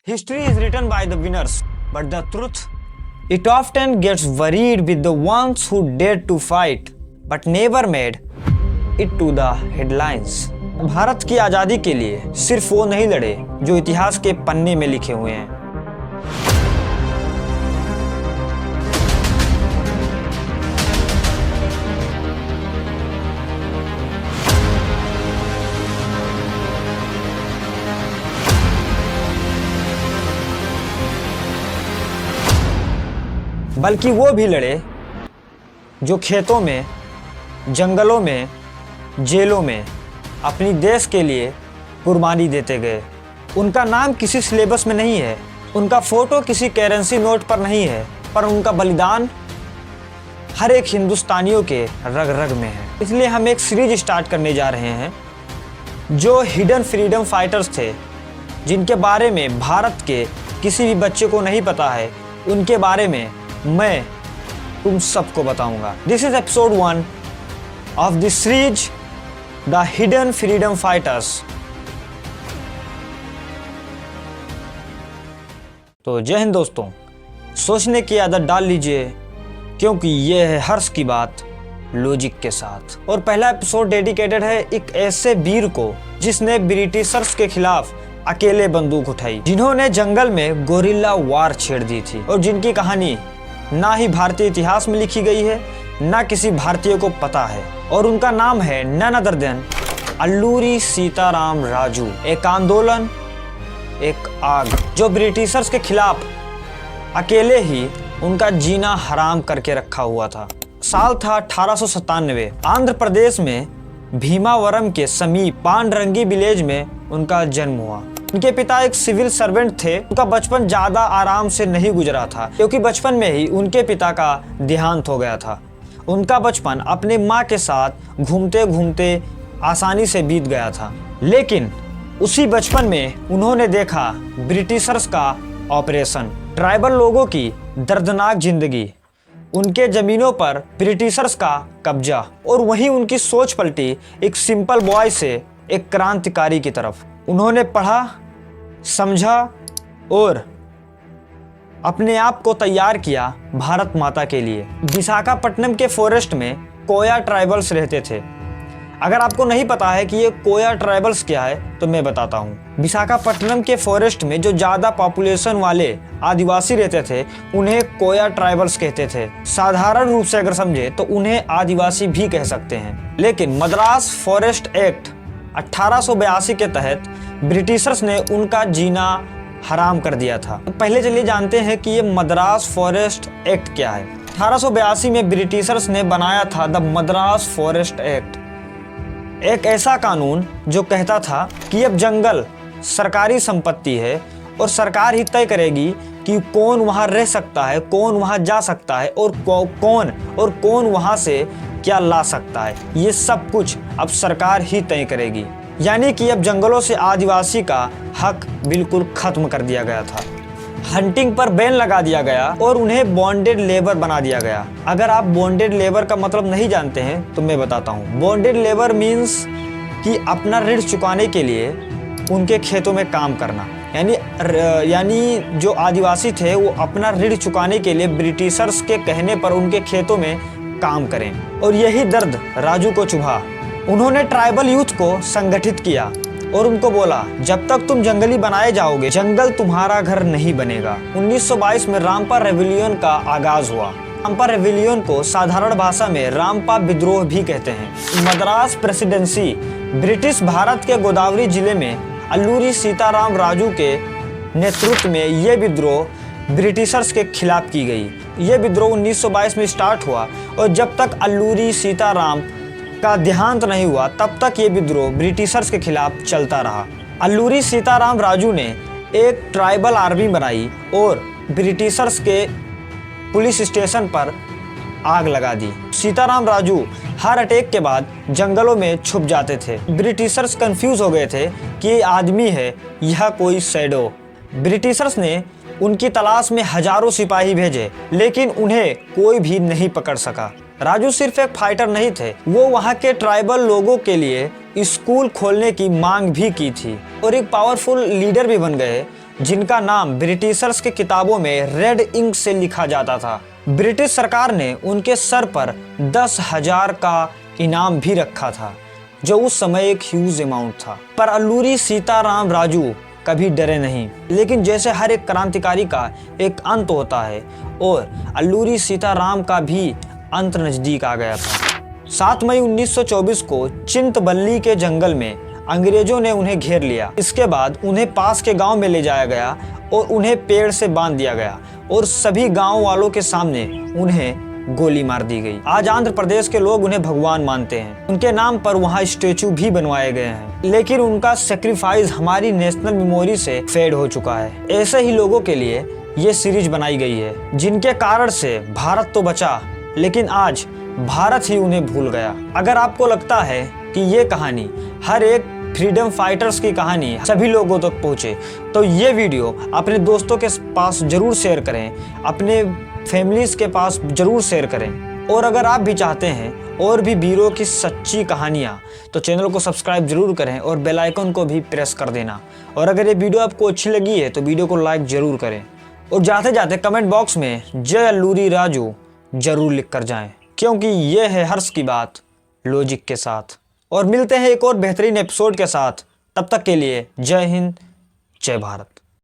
History is written by the winners, but the truth, it often gets worried with the ones who dared to fight, but never made it to the headlines. Bharat की आज़ादी के लिए सिर्फ वो नहीं लड़े जो इतिहास के पन्ने में लिखे हुए हैं। बल्कि वो भी लड़े जो खेतों में, जंगलों में, जेलों में अपनी देश के लिए कुर्बानी देते गए। उनका नाम किसी सिलेबस में नहीं है, उनका फोटो किसी करेंसी नोट पर नहीं है, पर उनका बलिदान हर एक हिंदुस्तानियों के रग रग में है। इसलिए हम एक सीरीज स्टार्ट करने जा रहे हैं जो हिडन फ्रीडम फाइटर्स थे, जिनके बारे में भारत के किसी भी बच्चे को नहीं पता है। उनके बारे में मैं तुम सबको बताऊंगा। This is episode 1 of the series the hidden freedom fighters. तो जय हिंद दोस्तों, सोचने की आदत डाल लीजिए क्योंकि ये है हर्ष की बात लॉजिक के साथ। और पहला एपिसोड डेडिकेटेड है एक ऐसे वीर को जिसने ब्रिटिशर्स के खिलाफ अकेले बंदूक उठाई, जिन्होंने जंगल में गोरिल्ला वार छेड़ दी थी और जिनकी कहानी ना ही भारतीय इतिहास में लिखी गई है, ना किसी भारतीय को पता है। और उनका नाम है none other than Alluri Sitaram Raju. एक आंदोलन, एक आग जो ब्रिटिशर्स के खिलाफ अकेले ही उनका जीना हराम करके रखा हुआ था। साल था 1897। आंध्र प्रदेश में भीमावरम के समीप पांडरंगी विलेज में उनका जन्म हुआ। उनके पिता एक सिविल सर्वेंट थे। उनका बचपन ज्यादा आराम से नहीं गुजरा था क्योंकि बचपन में ही उनके पिता का देहांत हो गया था। उनका बचपन अपने माँ के साथ घूमते घूमते आसानी से बीत गया था। लेकिन उसी बचपन में उन्होंने देखा ब्रिटिशर्स का ऑपरेशन, ट्राइबल लोगों की दर्दनाक जिंदगी, उनके जमीनों पर ब्रिटिशर्स का कब्जा, और वहीं उनकी सोच पलटी एक सिंपल बॉय से एक क्रांतिकारी की तरफ। उन्होंने पढ़ा, समझा और अपने आप को तैयार किया भारत माता के लिए। विशाखापट्टनम के फॉरेस्ट में कोया ट्राइबल्स रहते थे। अगर आपको नहीं पता है कि ये कोया ट्राइबल्स क्या है तो मैं बताता हूँ। विशाखापट्टनम के फॉरेस्ट में जो ज़्यादा पॉपुलेशन वाले आदिवासी रहते थे उन्हें कोया ट्राइबल्स कहते थे। साधारण रूप से अगर समझे तो उन्हें आदिवासी भी कह सकते हैं। लेकिन मद्रास फॉरेस्ट एक्ट 1882 के तहत ब्रिटिशर्स ने उनका जीना हराम कर दिया था। पहले चलिए जानते हैं कि ये मद्रास फॉरेस्ट एक्ट क्या है। 1882 में ब्रिटिशर्स ने बनाया था द मद्रास फॉरेस्ट एक्ट, एक ऐसा कानून जो कहता था कि अब जंगल सरकारी संपत्ति है और सरकार ही तय करेगी कि कौन वहां रह सकता है, कौन वहां जा सकता है और कौन वहां से क्या ला सकता है। ये सब कुछ अब सरकार ही तय करेगी। यानी कि अब जंगलों से आदिवासी का हक बिल्कुल खत्म कर दिया गया था। हंटिंग पर बैन लगा दिया गया और उन्हें बॉन्डेड लेबर बना दिया गया। अगर आप बॉन्डेड लेबर का मतलब नहीं जानते हैं तो मैं बताता हूँ। बॉन्डेड लेबर मीन्स कि अपना ऋण चुकाने के लिए उनके खेतों में काम करना। यानी जो आदिवासी थे वो अपना ऋण चुकाने के लिए ब्रिटिशर्स के कहने पर उनके खेतों में काम करें। और यही दर्द राजू को चुभा। उन्होंने ट्राइबल यूथ को संगठित किया और उनको बोला, जब तक तुम जंगली बनाए जाओगे जंगल तुम्हारा घर नहीं बनेगा। 1922 में रामपा रेवोल्यूशन का आगाज हुआ। रामपा रेवोल्यूशन को साधारण भाषा में रामपा विद्रोह भी कहते हैं। मद्रास प्रेसिडेंसी ब्रिटिश भारत के गोदावरी जिले में अल्लूरी सीताराम राजू के नेतृत्व में ये विद्रोह ब्रिटिशर्स के खिलाफ की गई। ये विद्रोह 1922 में स्टार्ट हुआ और जब तक अल्लूरी सीताराम का देहांत नहीं हुआ तब तक ये विद्रोह ब्रिटिशर्स के खिलाफ चलता रहा। अल्लूरी सीताराम राजू ने एक ट्राइबल आर्मी बनाई और ब्रिटिशर्स के पुलिस स्टेशन पर आग लगा दी। सीताराम राजू हर अटैक के बाद जंगलों में छुप जाते थे। ब्रिटिशर्स कंफ्यूज हो गए थे कि ये आदमी है या कोई शैडो। ब्रिटिशर्स ने उनकी तलाश में हजारों सिपाही भेजे लेकिन उन्हें कोई भी नहीं पकड़ सका। राजू सिर्फ एक फाइटर नहीं थे, वो वहाँ के ट्राइबल लोगों के लिए स्कूल खोलने की मांग भी की थी और एक पावरफुल लीडर भी बन गए जिनका नाम ब्रिटिशर्स के किताबों में रेड इंक से लिखा जाता था। ब्रिटिश सरकार ने उनके सर पर 10,000 का इनाम भी रखा था, जो उस समय एक ह्यूज अमाउंट था। पर अल्लूरी सीताराम राजू कभी डरे नहीं। लेकिन जैसे हर एक क्रांतिकारी का एक अंत होता है, और अल्लूरी सीताराम का भी अंत नजदीक आ गया था। 7 मई 1924 को चिंतबल्ली के जंगल में अंग्रेजों ने उन्हें घेर लिया। इसके बाद उन्हें पास के गांव में ले जाया गया और उन्हें पेड़ से बांध दिया गया और सभी गांव वालों के सामने उन्हें गोली मार दी गई। आज आंध्र प्रदेश के लोग उन्हें भगवान मानते हैं। उनके नाम पर वहाँ स्टेचू भी बनवाए गए हैं, लेकिन उनका सेक्रीफाइस हमारी नेशनल मेमोरी से फेड हो चुका है। ऐसे ही लोगों के लिए ये सीरीज बनाई गई है, जिनके कारण से भारत तो बचा, लेकिन आज भारत ही उन्हें भूल गया। अगर आपको लगता है कि ये कहानी हर एक फ्रीडम फाइटर्स की कहानी सभी लोगों तक पहुँचे, तो ये वीडियो अपने दोस्तों के पास जरूर शेयर करें, अपने फैमिलीज के पास जरूर शेयर करें। और अगर आप भी चाहते हैं और भी वीरों की सच्ची कहानियाँ, तो चैनल को सब्सक्राइब जरूर करें और बेल आइकन को भी प्रेस कर देना। और अगर ये वीडियो आपको अच्छी लगी है तो वीडियो को लाइक जरूर करें, और जाते जाते कमेंट बॉक्स में जय अल्लूरी राजू जरूर लिख कर जाएं, क्योंकि ये है हर्ष की बात लॉजिक के साथ। और मिलते हैं एक और बेहतरीन एपिसोड के साथ। तब तक के लिए जय हिंद, जय भारत।